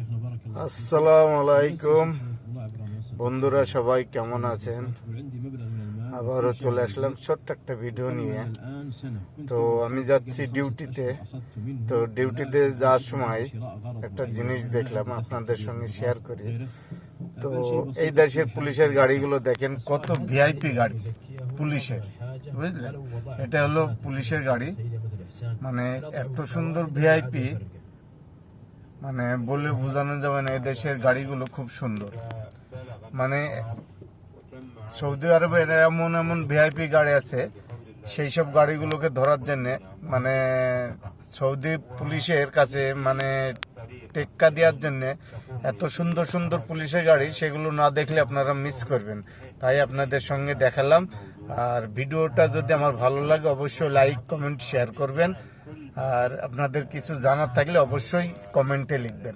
আসসালামু আলাইকুম বন্ধুরা, সবাই কেমন আছেন? আবারও চলে আসলাম ছোট্ট একটা ভিডিও নিয়ে। তো আমি যাচ্ছি ডিউটিতে। তো ডিউটিতে যাওয়ার সময় একটা জিনিস দেখলাম, আপনাদের সঙ্গে শেয়ার করি। তো এই দেশের পুলিশের গাড়িগুলো দেখেন, কত ভিআইপি গাড়ি পুলিশের, বুঝলেন? এটা হলো পুলিশের গাড়ি, মানে এত সুন্দর ভিআইপি, মানে বলে বোঝানো যাবে না। এই দেশের গাড়িগুলো খুব সুন্দর। মানে সৌদি আরবে এমন এমন ভিআইপি গাড়ি আছে, সেই সব গাড়িগুলোকে ধরার জন্যে মানে সৌদি পুলিশের কাছে মানে টেক্কা দেওয়ার জন্যে এত সুন্দর সুন্দর পুলিশের গাড়ি, সেগুলো না দেখলে আপনারা মিস করবেন। তাই আপনাদের সঙ্গে দেখালাম। আর ভিডিওটা যদি আমার ভালো লাগে অবশ্যই লাইক কমেন্ট শেয়ার করবেন। আর আপনাদের কিছু জানার থাকলে অবশ্যই কমেন্টে লিখবেন।